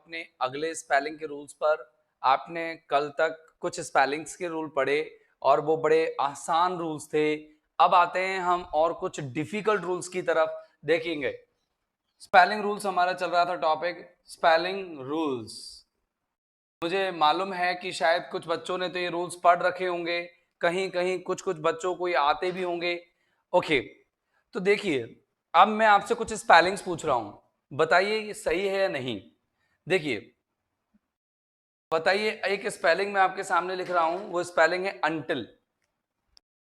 अपने अगले स्पेलिंग के रूल्स पर। आपने कल तक कुछ स्पेलिंग्स के रूल पढ़े और वो बड़े आसान रूल्स थे। अब आते हैं हम और कुछ डिफिकल्ट रूल्स की तरफ देखेंगे। स्पेलिंग रूल्स हमारा चल रहा था टॉपिक, स्पेलिंग रूल्स। मुझे मालूम है कि शायद कुछ बच्चों ने तो ये रूल्स पढ़ रखे होंगे, कहीं कहीं कुछ कुछ बच्चों को ये आते भी होंगे। ओके, तो देखिए, अब मैं आपसे कुछ स्पेलिंग्स पूछ रहा हूं, बताइए ये सही है या नहीं। देखिए, बताइए, एक स्पेलिंग मैं आपके सामने लिख रहा हूं, वो स्पेलिंग है अंटिल,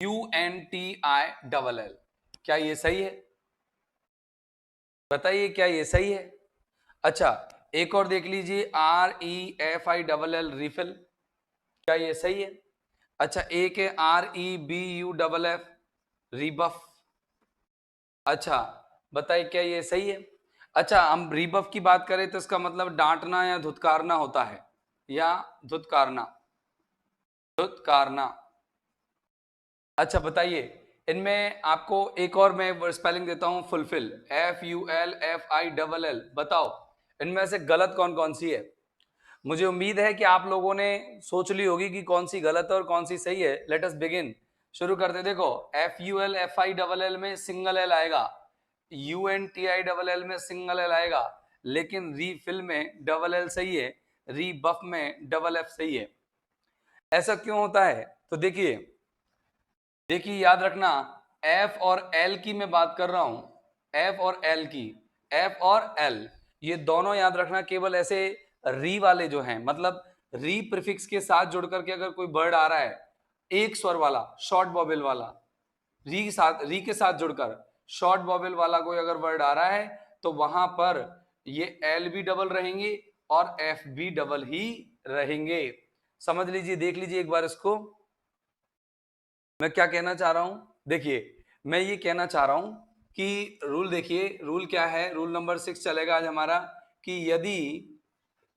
UNTILL। क्या ये सही है? बताइए, क्या ये सही है? अच्छा, एक और देख लीजिए, REFILL, रिफिल। क्या ये सही है? अच्छा, एक है REBUFF, रिबफ। अच्छा, बताइए, क्या ये सही है? अच्छा, हम रिबफ की बात करें तो इसका मतलब डांटना या धुतकारना होता है, या धुतकारना, धुतकारना। अच्छा, बताइए, इनमें आपको एक और मैं स्पेलिंग देता हूं, फुलफिल, FULFILL। बताओ, इनमें से गलत कौन कौन सी है? मुझे उम्मीद है कि आप लोगों ने सोच ली होगी कि कौन सी गलत है और कौन सी सही है। लेट अस बिगिन, शुरू करते। देखो, FULFILL में सिंगल एल आएगा, UNTILL में सिंगल एल आएगा, लेकिन रीफिल में डबल एल सही है, रीबफ में डबल एफ सही है। ऐसा क्यों होता है? तो देखिए, याद रखना, एफ और एल की मैं बात कर रहा हूं, एफ और एल की, एफ और एल ये दोनों याद रखना केवल ऐसे री वाले जो हैं, मतलब री प्रीफिक्स के साथ जुड़ करके अगर कोई वर्ड आ रहा है, एक स्वर वाला, शॉर्ट वॉवेल वाला, री के साथ जुड़कर शॉर्ट वॉवेल वाला कोई अगर वर्ड आ रहा है, तो वहां पर ये एल भी डबल रहेंगे और एफ भी डबल ही रहेंगे। समझ लीजिए, देख लीजिए एक बार इसको, मैं क्या कहना चाह रहा हूं। देखिए, मैं ये कहना चाह रहा हूं कि रूल देखिए, रूल क्या है, रूल नंबर 6 चलेगा आज हमारा, कि यदि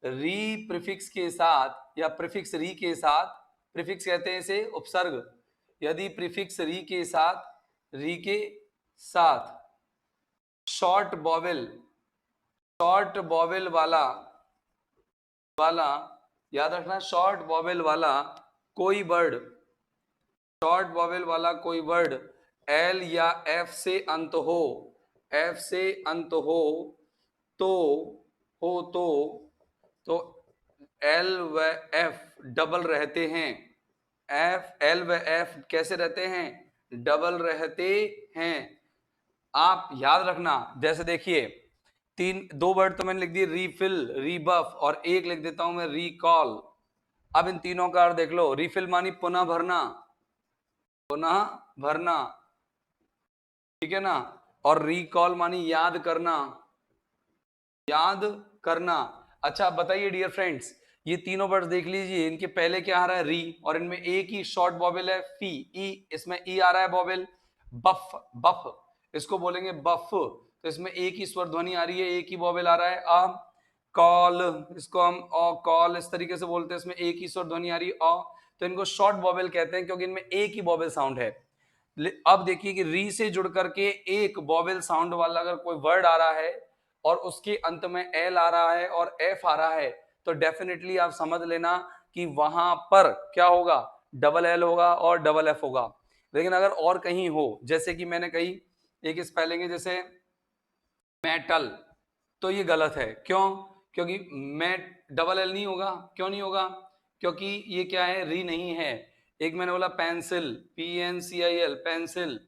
री प्रीफिक्स के साथ या प्रीफिक्स री के साथ, प्रीफिक्स कहते हैं इसे उपसर्ग, यदि प्रीफिक्स री के साथ शॉर्ट वॉवेल, शॉर्ट वॉवेल वाला वाला याद रखना, शॉर्ट वॉवेल वाला कोई वर्ड, शॉर्ट वॉवेल वाला कोई वर्ड एल या एफ से अंत हो, एफ से अंत हो, तो तो एल व एफ डबल रहते हैं। एल व एफ कैसे रहते हैं? डबल रहते हैं। आप याद रखना, जैसे देखिए, दो वर्ड तो मैंने लिख दिए, रीफिल, रीबफ, और एक लिख देता हूं मैं, रिकॉल। अब इन तीनों का अर्थ देख लो। रिफिल मानी पुनः भरना, पुनः भरना, ठीक है ना, और रिकॉल मानी याद करना, याद करना। अच्छा, बताइए डियर फ्रेंड्स, ये तीनों वर्ड्स देख लीजिए, इनके पहले क्या आ रहा है? री, और इनमें एक ही शॉर्ट वॉवेल है, फी, ई, इसमें ई आ रहा है वॉवेल। बफ, बफ, इसको बोलेंगे बफ, तो इसमें एक ही स्वर ध्वनि आ रही है, एक ही वॉवेल आ रहा है, आ। कॉल, इसको हम ओ कॉल इस तरीके से बोलते हैं, इसमें एक ही स्वर ध्वनि आ रही है, ओ। तो इनको शॉर्ट वॉवेल कहते हैं क्योंकि इनमें एक ही वॉवेल साउंड है। अब देखिए कि री से जुड़ करके एक वॉवेल साउंड वाला अगर कोई वर्ड आ रहा है और उसके अंत में एल आ रहा है और एफ आ रहा है, तो डेफिनेटली आप समझ लेना कि वहां पर क्या होगा? डबल एल होगा और डबल एफ होगा। लेकिन अगर और कहीं हो, जैसे कि मैंने कही, एक स्पेलिंग है जैसे मेटल, तो ये गलत है। क्यों? क्योंकि मेट डबल एल नहीं होगा। क्यों नहीं होगा? क्योंकि ये क्या है? री नहीं है। एक मैंने बोला पेंसिल, PNCIL, पेंसिल,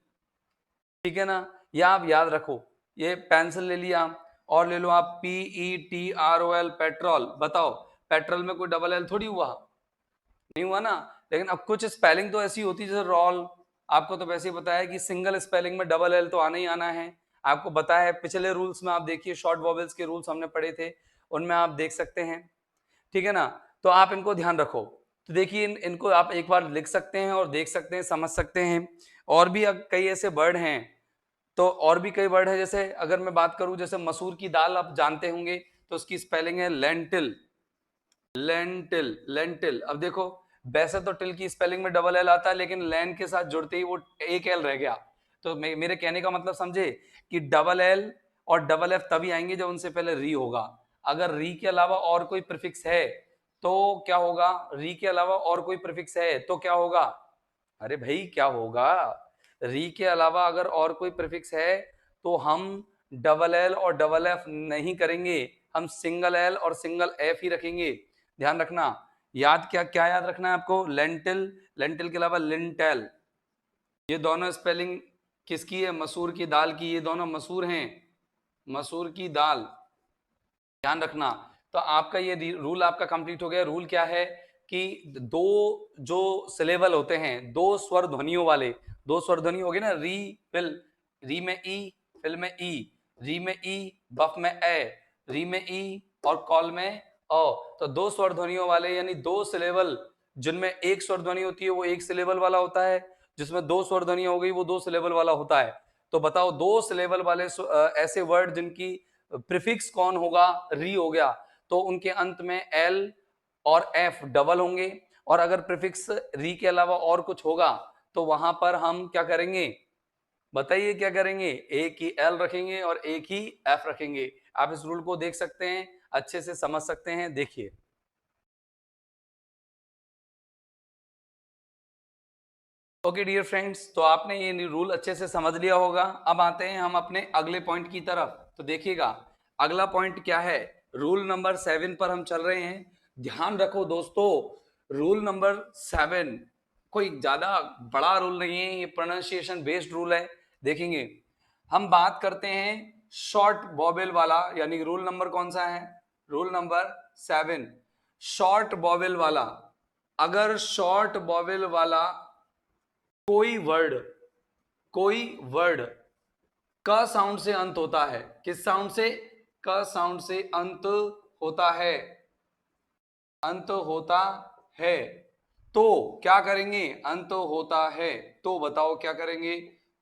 ठीक है ना, या आप याद रखो, ये पेंसिल ले लिया, और ले लो आप PETROL, पेट्रोल। बताओ, पेट्रोल में कोई डबल एल थोड़ी हुआ, नहीं हुआ ना। लेकिन अब कुछ स्पेलिंग तो ऐसी होती है, जैसे रॉल, आपको तो वैसे ही पता है कि सिंगल स्पेलिंग में डबल एल तो आना ही आना है। आपको बताया है, पिछले रूल्स में आप देखिए, शॉर्ट वॉवेल्स के रूल्स हमने पढ़े थे, उनमें आप देख सकते हैं, ठीक है ना। तो आप इनको ध्यान रखो। तो देखिए, इनको आप एक बार लिख सकते हैं और देख सकते हैं, समझ सकते हैं। और भी कई ऐसे वर्ड हैं, तो और भी कई वर्ड है, जैसे अगर मैं बात करूं, जैसे मसूर की दाल आप जानते होंगे, तो उसकी स्पेलिंग है लेंटिल, लेंटिल, लेंटिल। अब देखो, वैसे तो टिल की स्पेलिंग में डबल एल आता है, लेकिन लैन के साथ जुड़ते ही वो एक एल रह गया। तो मेरे कहने का मतलब समझे कि डबल एल और डबल एफ तभी आएंगे जब उनसे पहले री होगा। अगर री के अलावा और कोई प्रीफिक्स है तो क्या होगा, री के अलावा और कोई प्रीफिक्स है तो क्या होगा, अरे भाई क्या होगा, री के अलावा अगर और कोई प्रीफिक्स है तो हम डबल एल और डबल एफ नहीं करेंगे, हम सिंगल एल और सिंगल एफ ही रखेंगे। ध्यान रखना, याद क्या क्या याद रखना है आपको, लेंटिल, लेंटिल के अलावा लिंटेल, ये दोनों स्पेलिंग किसकी है, मसूर की दाल की, ये दोनों मसूर हैं, मसूर की दाल, ध्यान रखना। तो आपका ये रूल आपका कंप्लीट हो गया। रूल क्या है कि दो जो सिलेबल होते हैं, दो स्वर ध्वनियों वाले, दो स्वर ध्वनि हो गए ना, री फिल, री में ई, फिल में ई, री में ई, बफ में ए, री में ई और कॉल में ओ, तो दो स्वर ध्वनियों वाले यानी दो सिलेबल, जिनमें एक स्वर ध्वनि होती है वो एक सिलेबल वाला होता है, जिसमें दो स्वर ध्वनि हो गई वो दो सिलेबल वाला होता है। तो बताओ दो सिलेबल वाले ऐसे वर्ड जिनकी प्रीफिक्स कौन होगा, री हो गया, तो उनके अंत में एल और एफ डबल होंगे, और अगर प्रीफिक्स री के अलावा और कुछ होगा तो वहां पर हम क्या करेंगे, बताइए क्या करेंगे, एक ही एल रखेंगे और एक ही एफ रखेंगे। आप इस रूल को देख सकते हैं, अच्छे से समझ सकते हैं, देखिए। ओके डियर फ्रेंड्स, तो आपने ये रूल अच्छे से समझ लिया होगा। अब आते हैं हम अपने अगले पॉइंट की तरफ। तो देखिएगा अगला पॉइंट क्या है, रूल नंबर 7 पर हम चल रहे हैं। ध्यान रखो दोस्तों, रूल नंबर 7 कोई ज्यादा बड़ा रूल नहीं है, ये प्रोनाउंसिएशन बेस्ड रूल है। देखेंगे हम बात करते हैं शॉर्ट वॉवेल वाला, यानी रूल नंबर कौन सा है, रूल नंबर 7, शॉर्ट वॉवेल वाला। अगर शॉर्ट वॉवेल वाला कोई वर्ड, कोई वर्ड क साउंड से अंत होता है, किस साउंड से, क साउंड से अंत होता है, अंत होता है, तो क्या करेंगे, अंत होता है तो बताओ क्या करेंगे,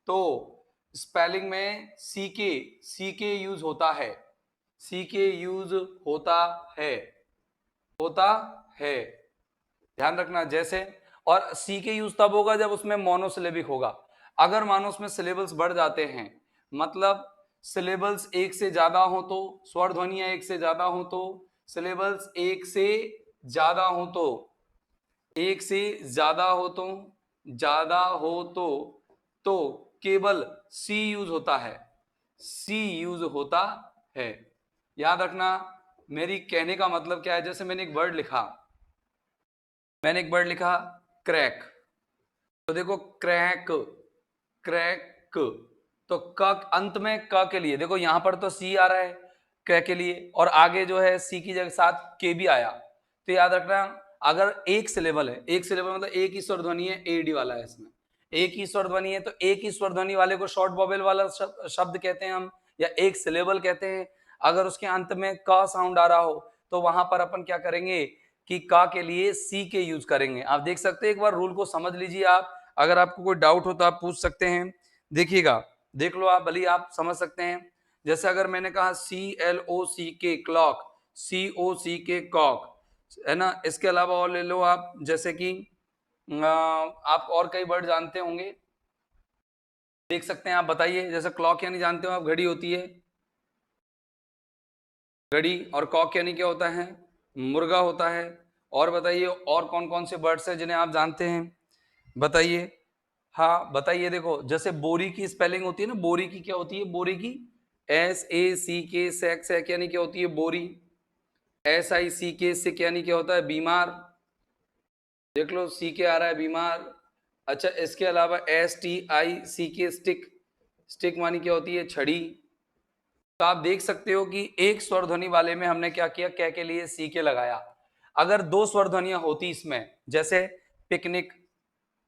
तो स्पेलिंग में सी के यूज होता है, सी के यूज होता है, होता है, ध्यान रखना। जैसे, और सी के यूज तब होगा जब उसमें मोनोसिलेबिक होगा। अगर मानो उसमें सिलेबल्स बढ़ जाते हैं, मतलब सिलेबल्स एक से ज्यादा हो तो, स्वर ध्वनियां एक से ज्यादा हो तो, सिलेबल्स एक से ज्यादा हो तो, एक से ज्यादा हो तो, ज्यादा हो तो केवल सी यूज होता है, सी यूज होता है। याद रखना, मेरी कहने का मतलब क्या है, जैसे मैंने एक वर्ड लिखा, मैंने एक वर्ड लिखा क्रैक, तो देखो क्रैक, क्रैक, तो क अंत में क के लिए देखो यहां पर तो सी आ रहा है क के लिए, और आगे जो है सी की जगह साथ के भी आया। तो याद रखना, अगर एक सिलेबल है, एक सिलेबल मतलब एक ही स्वर ध्वनि है, एडी वाला है इसमें, एक ही स्वर ध्वनि है, तो एक ही स्वर ध्वनि वाले को शॉर्ट वॉवेल वाला शब्द कहते हैं हम, या एक सिलेबल कहते हैं। अगर उसके अंत में क साउंड आ रहा हो तो वहां पर अपन क्या करेंगे कि का के लिए सी के यूज करेंगे। आप देख सकते हैं, एक बार रूल को समझ लीजिए आप, अगर आपको कोई डाउट हो तो आप पूछ सकते हैं। देखिएगा, देख लो आप, भले आप समझ सकते हैं। जैसे अगर मैंने कहा CLOCK क्लॉक, COCK कॉक, है ना, इसके अलावा और ले लो आप, जैसे कि आप और कई वर्ड जानते होंगे, देख सकते हैं आप, बताइए। जैसे क्लॉक यानी जानते हो आप, घड़ी होती है, घड़ी, और कॉक यानी क्या होता है, मुर्गा होता है। और बताइए और कौन कौन से बर्ड्स हैं जिन्हें आप जानते हैं, बताइए। हाँ बताइए, देखो जैसे बोरी की स्पेलिंग होती है ना, बोरी की क्या होती है, बोरी की SACK, सैक, सैक यानी क्या होती है, बोरी। SICK, सिक यानी क्या होता है, बीमार, देख लो CK आ रहा है, बीमार। अच्छा, इसके अलावा STICK, स्टिक, स्टिक मानी क्या होती है, छड़ी। तो आप देख सकते हो कि एक स्वर ध्वनि वाले में हमने क्या किया, कै के लिए CK लगाया। अगर दो स्वर ध्वनियां होती इसमें, जैसे पिकनिक,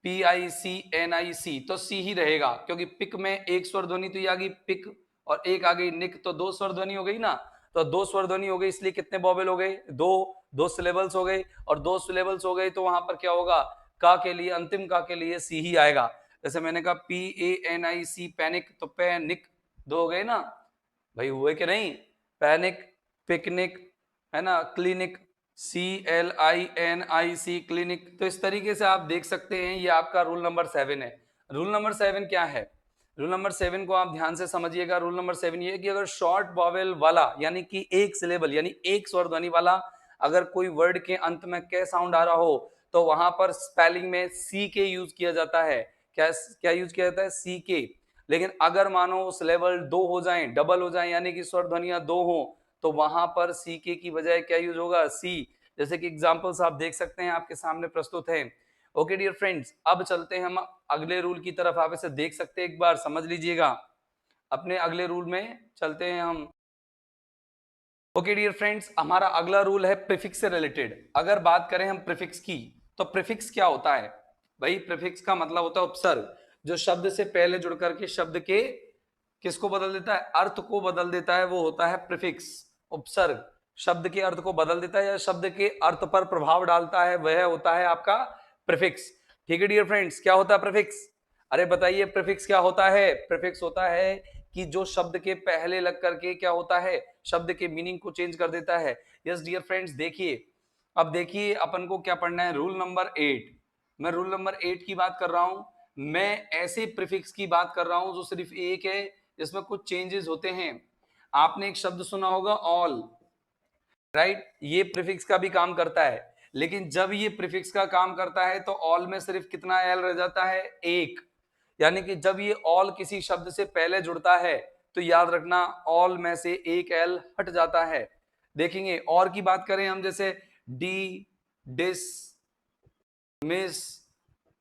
PICNIC, तो सी ही रहेगा, क्योंकि पिक में एक स्वर ध्वनि तो ये आ गई पिक, और एक आ गई निक, तो दो स्वर ध्वनि हो गई ना, तो दो स्वर ध्वनि हो गई, इसलिए कितने वॉवेल हो गए, दो, दो सिलेबल्स हो गए, और दो सिलेबल्स हो गए तो वहां पर क्या होगा, का के लिए, अंतिम का के लिए सी ही आएगा। जैसे मैंने कहा PANIC पैनिक, तो पैनिक, दो हो गए ना भाई, हुए कि नहीं, पैनिक, पिकनिक, है ना, क्लिनिक, CLINIC क्लिनिक। तो इस तरीके से आप देख सकते हैं, ये आपका रूल नंबर 7 है। रूल नंबर 7 क्या है, रूल नंबर 7 को आप ध्यान से समझिएगा। रूल नंबर 7 ये है कि अगर शॉर्ट वॉवेल वाला यानी कि एक सिलेबल यानी एक स्वर ध्वनि वाला अगर कोई वर्ड के अंत में के साउंड आ रहा हो तो वहां पर स्पेलिंग में सी के यूज किया जाता है। क्या क्या यूज किया जाता है? सी के। लेकिन अगर मानो सिलेबल दो हो जाए, डबल हो जाए, यानी कि स्वर ध्वनियां दो हो, तो वहां पर सी के की बजाय क्या यूज होगा? सी। जैसे कि एग्जांपल्स आप देख सकते हैं, आपके सामने प्रस्तुत है। ओके डियर फ्रेंड्स, अब चलते हैं हम अगले रूल की तरफ। आप इसे देख सकते हैं, एक बार समझ लीजिएगा। अपने अगले रूल में चलते हैं हम। ओके डियर फ्रेंड्स, हमारा अगला रूल है प्रीफिक्स से रिलेटेड। अगर बात करें हम प्रीफिक्स की, तो प्रीफिक्स क्या होता है भाई? प्रीफिक्स का मतलब होता है उपसर्ग, जो शब्द से पहले जुड़ करके शब्द के किसको बदल देता है? अर्थ को बदल देता है, वो होता है प्रीफिक्स। उपसर्ग शब्द के अर्थ को बदल देता है या शब्द के अर्थ पर प्रभाव डालता है, वह होता है आपका प्रीफिक्स। ठीक है डियर फ्रेंड्स, क्या होता है प्रीफिक्स? अरे बताइए, प्रीफिक्स क्या होता है? प्रीफिक्स होता है कि जो शब्द के पहले लग करके क्या होता है, शब्द के मीनिंग को चेंज कर देता है। यस डियर फ्रेंड्स, देखिए, अब देखिए अपन को क्या पढ़ना है, रूल नंबर 8। मैं रूल नंबर 8 की बात कर रहा हूं। मैं ऐसे प्रीफिक्स की बात कर रहा हूं जो सिर्फ एक है, जिसमें कुछ चेंजेस होते हैं। आपने एक शब्द सुना होगा ऑल, राइट? ये प्रीफिक्स का भी काम करता है, लेकिन जब ये प्रीफिक्स का काम करता है तो ऑल में सिर्फ कितना एल रह जाता है? एक। यानी कि जब ये ऑल किसी शब्द से पहले जुड़ता है तो याद रखना, ऑल में से एक एल हट जाता है। देखेंगे और की बात करें हम, जैसे डी, डिस, मिस,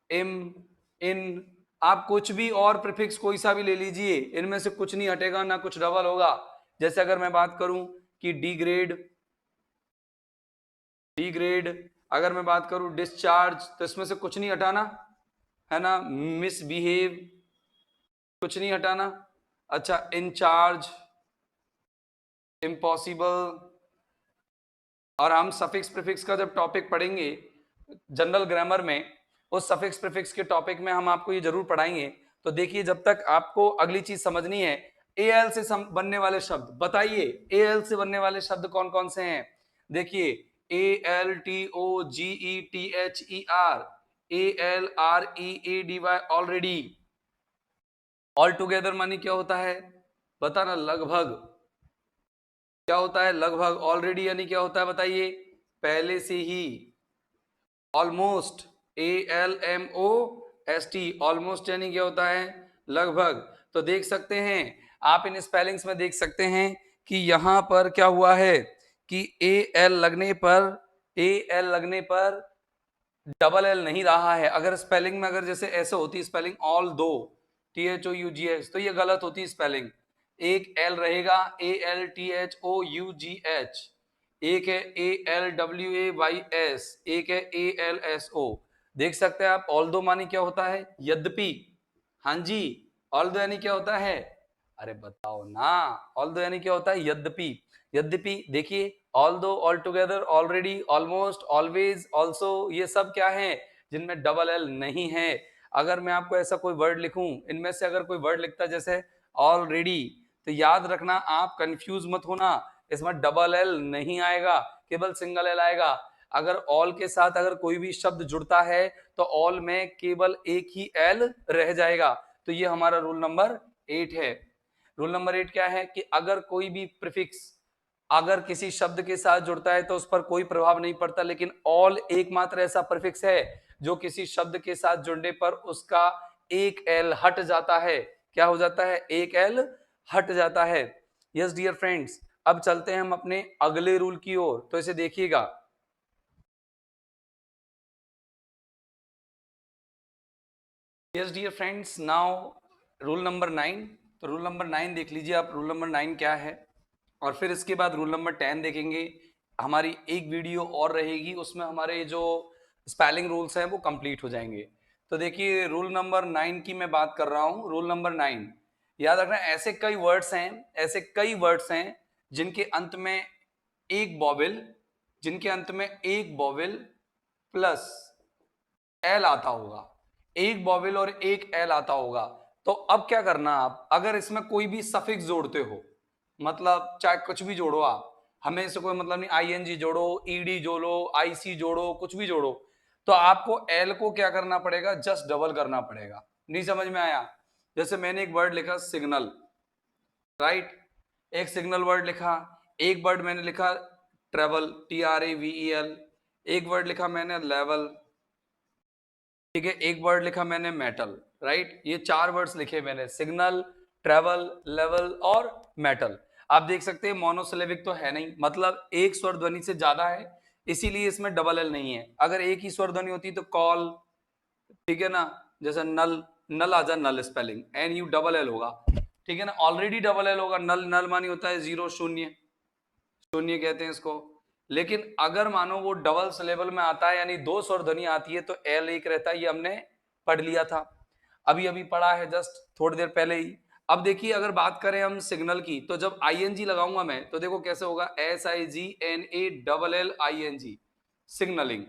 इम, इन, आप कुछ भी और प्रीफिक्स कोई सा भी ले लीजिए, इनमें से कुछ नहीं हटेगा, ना कुछ डबल होगा। जैसे अगर मैं बात करूं कि डी ग्रेड, डी ग्रेड, अगर मैं बात करूं डिस्चार्ज, तो इसमें से कुछ नहीं हटाना, है ना? मिसबिहेव, कुछ नहीं हटाना। अच्छा, इंचार्ज, इम्पॉसिबल। और हम सफिक्स प्रीफिक्स का जब टॉपिक पढ़ेंगे जनरल ग्रामर में, उस सफिक्स प्रीफिक्स के टॉपिक में हम आपको ये जरूर पढ़ाएंगे। तो देखिए, जब तक आपको अगली चीज समझनी है, एल से बनने वाले शब्द बताइए। एल से बनने वाले शब्द कौन कौन से हैं? देखिए, ALTOGETHER, ALREADY, already. All together मानी क्या होता है? बताना, लगभग। क्या होता है लगभग? ऑलरेडी यानी क्या होता है बताइए? पहले से ही। ऑलमोस्ट, ALMOST, ऑलमोस्ट यानी क्या होता है? लगभग। तो देख सकते हैं आप, इन स्पेलिंग्स में देख सकते हैं कि यहां पर क्या हुआ है कि AL लगने पर डबल एल नहीं रहा है। अगर स्पेलिंग में अगर जैसे ऐसे होती स्पेलिंग ऑल दो, THOUGH, तो ये गलत होती स्पेलिंग। एक एल रहेगा, ALTHOUGH, एक है ALWAYS, एक है ALSO। देख सकते हैं आप, ऑल दो मानी क्या होता है? यद्यपि। हाँ जी, ऑल दो यानी क्या होता है? अरे बताओ ना, ऑल दो यानी क्या होता है? यद्यपि। यद्यपि देखिए, ऑल दो, all together, already, almost, always, also, ये सब क्या है? जिनमें डबल एल नहीं है। अगर मैं आपको ऐसा कोई वर्ड लिखूं, इनमें से अगर कोई वर्ड लिखता जैसे ऑलरेडी, तो याद रखना, आप कंफ्यूज मत होना, इसमें डबल एल नहीं आएगा, केवल सिंगल एल आएगा। अगर ऑल के साथ अगर कोई भी शब्द जुड़ता है तो ऑल में केवल एक ही एल रह जाएगा। तो ये हमारा रूल नंबर 8 है। रूल नंबर 8 क्या है कि अगर कोई भी प्रीफिक्स अगर किसी शब्द के साथ जुड़ता है तो उस पर कोई प्रभाव नहीं पड़ता, लेकिन ऑल एकमात्र ऐसा प्रीफिक्स है जो किसी शब्द के साथ जुड़ने पर उसका एक एल हट जाता है। क्या हो जाता है? एक एल हट जाता है। यस डियर फ्रेंड्स, अब चलते हैं हम अपने अगले रूल की ओर, तो इसे देखिएगा। Yes dear friends, now rule number 9। तो रूल नंबर 9 देख लीजिए आप, रूल नंबर 9 क्या है, और फिर इसके बाद रूल नंबर 10 देखेंगे। हमारी एक वीडियो और रहेगी, उसमें हमारे जो स्पेलिंग रूल्स हैं वो कंप्लीट हो जाएंगे। तो देखिए, रूल नंबर 9 की मैं बात कर रहा हूं। रूल नंबर 9, याद रखना, ऐसे कई वर्ड्स हैं जिनके अंत में एक बॉवेल जिनके अंत में एक बॉवेल प्लस एल आता होगा, एक बॉवेल और एक एल आता होगा। तो अब क्या करना, आप अगर इसमें कोई भी सफिक्स जोड़ते हो, मतलब चाहे कुछ भी जोड़ो आप, हमें इससे कोई मतलब नहीं, ING जोड़ो, ED जोड़ो, IC जोड़ो, कुछ भी जोड़ो, तो आपको एल को क्या करना पड़ेगा? जस्ट डबल करना पड़ेगा। नहीं समझ में आया? जैसे मैंने एक वर्ड लिखा सिग्नल, राइट, एक सिग्नल वर्ड लिखा, एक वर्ड मैंने लिखा ट्रेवल, TRAVEL, एक वर्ड लिखा मैंने लेवल, ठीक है, एक वर्ड लिखा मैंने मेटल, राइट, ये 4 वर्ड्स लिखे मैंने, सिग्नल, ट्रेवल, लेवल और मेटल। आप देख सकते हैं मोनोसिलेबिक तो है नहीं, मतलब एक स्वर ध्वनि से ज्यादा है, इसीलिए इसमें डबल एल नहीं है। अगर एक ही स्वर ध्वनि होती तो कॉल, ठीक है ना, जैसे नल, नल आ जा, नल स्पेलिंग NU होगा, ठीक है ना, ऑलरेडी डबल एल होगा, नल, नल मानी होता है जीरो, शून्य, शून्य कहते हैं इसको। लेकिन अगर मानो वो डबल सिलेबल में आता है, यानी 2 स्वर ध्वनि आती है, तो एल एक रहता है, ये हमने पढ़ लिया था, अभी अभी पढ़ा है जस्ट थोड़ी देर पहले ही। अब देखिए अगर बात करें हम सिग्नल की, तो जब ING लगाऊंगा मैं, तो देखो कैसे होगा, SIGNALLING, सिग्नलिंग,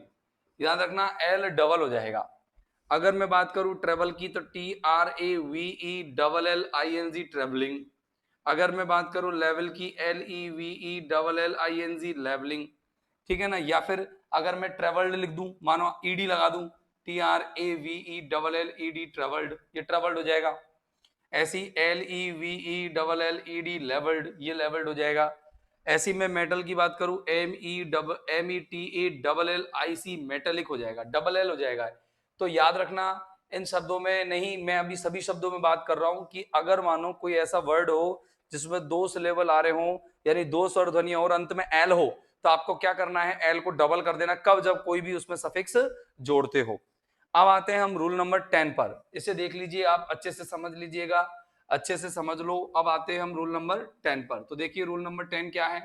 याद रखना एल डबल हो जाएगा। अगर मैं बात करूं ट्रेवल की, तो TRAVELLING, ट्रेवलिंग। अगर मैं बात करूं लेवल की, LEVELLING, लेवलिंग, ठीक है ना। या फिर अगर मैं ट्रेवल्ड लिख दूं, मानो ED लगा दूं, TRAVELLED, ट्रेवल्ड, ये ट्रेवल्ड हो जाएगा। ऐसी LEVELLED, लेवल्ड, ये लेवल्ड हो जाएगा। ऐसी मैं मेटल की बात करूं, METALLIC, मेटेलिक हो जाएगा, डबल एल हो जाएगा। तो याद रखना इन शब्दों में नहीं, मैं अभी सभी शब्दों में बात कर रहा हूं कि अगर मानो कोई ऐसा वर्ड हो जिसमें 2 सिलेबल आ रहे हो, यानी 2 स्वर ध्वनि और अंत में एल हो, तो आपको क्या करना है, एल को डबल कर देना, कब, जब कोई भी उसमें सफिक्स जोड़ते हो। अब आते हैं हम रूल नंबर 10 पर, इसे देख लीजिए, आप अच्छे से समझ लीजिएगा, अच्छे से समझ लो। अब आते हैं हम रूल नंबर 10 पर, तो देखिए रूल नंबर 10 क्या है।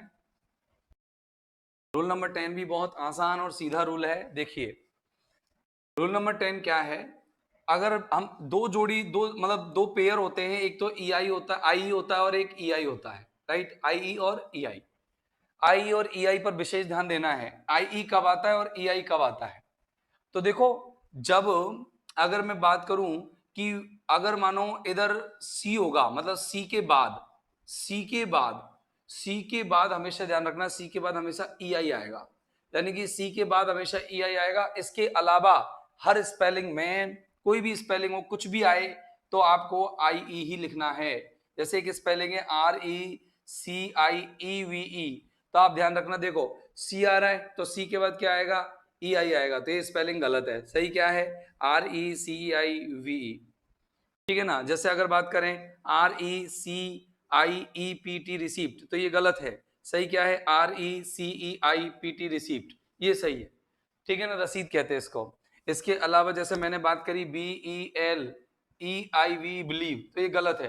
रूल नंबर 10 भी बहुत आसान और सीधा रूल है, देखिए रूल नंबर 10 क्या है। अगर हम दो जोड़ी, दो मतलब 2 पेयर होते हैं, एक तो EI होता है, IE होता है, और एक EI होता है, राइट, IE और EI। आई और EI पर विशेष ध्यान देना है, IE कब आता है और EI कब आता है। तो देखो, जब अगर मैं बात करूं कि अगर मानो इधर C होगा, मतलब C के बाद हमेशा ध्यान रखना, C के बाद हमेशा EI आएगा, यानी कि C के बाद हमेशा EI आएगा। इसके अलावा हर स्पेलिंग में, कोई भी स्पेलिंग हो, कुछ भी आए, तो आपको IE ही लिखना है। जैसे एक स्पेलिंग है RECIEVE, तो आप ध्यान रखना, देखो C आ रहा है तो C के बाद क्या आएगा, EI आएगा, तो ये स्पेलिंग गलत है, सही क्या है, RECIVE, ठीक है ना। जैसे अगर बात करें RECIEPT, रिसीप्ट, तो ये गलत है, सही क्या है, RECEIPT, रिसीप्ट, ये सही है, ठीक है ना, रसीद कहते हैं इसको। इसके अलावा जैसे मैंने बात करी BELEIV, बिलीव, तो ये गलत है,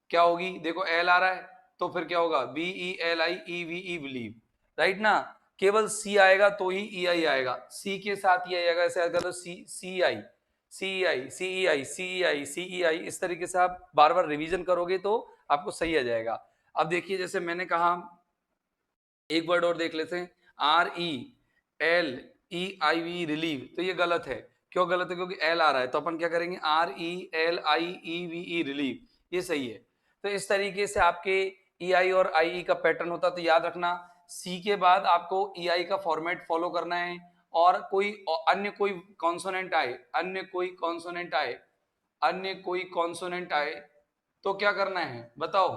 क्या होगी, देखो एल आ रहा है, तो फिर क्या होगा, BELIEVE, बिलीव, राइट ना। केवल C आएगा तो ही EI आएगा, C के साथ EI आएगा, ऐसे अगर तो CEI, CEI, इस तरीके से आप बार बार रिवीजन करोगे तो आपको सही आ जाएगा। अब देखिए जैसे मैंने कहा, एक वर्ड और देख लेते हैं, RELEIV, रिलीव, तो ये गलत है, क्यों गलत है, क्योंकि एल आ रहा है, तो अपन क्या करेंगे, RELIEVE, रिलीव, ये सही है। तो इस तरीके से आपके EI और IE का पैटर्न होता है। तो याद रखना, C के बाद आपको EI का फॉर्मेट फॉलो करना है, और कोई अन्य कोई कॉन्सोनेंट आए, अन्य कोई कॉन्सोनेंट आए, तो क्या करना है बताओ,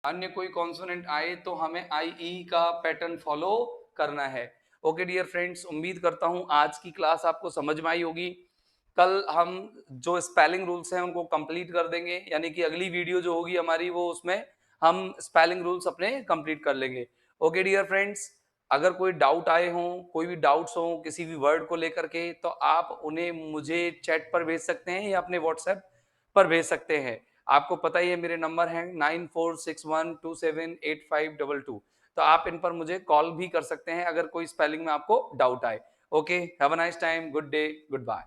अन्य कोई कॉन्सोनेंट आए तो हमें IE का पैटर्न फॉलो करना है। ओके डियर फ्रेंड्स, उम्मीद करता हूं आज की क्लास आपको समझ में आई होगी। कल हम जो स्पेलिंग रूल्स हैं उनको कंप्लीट कर देंगे, यानी कि अगली वीडियो जो होगी हमारी, वो उसमें हम स्पेलिंग रूल्स अपने कंप्लीट कर लेंगे। ओके डियर फ्रेंड्स, अगर कोई डाउट आए हों, कोई भी डाउट्स हों किसी भी वर्ड को लेकर के, तो आप उन्हें मुझे चैट पर भेज सकते हैं या अपने व्हाट्सएप पर भेज सकते हैं। आपको पता ही है मेरे नंबर हैं 9461278522, तो आप इन पर मुझे कॉल भी कर सकते हैं अगर कोई स्पेलिंग में आपको डाउट आए। Okay, have a nice time, good day, good bye.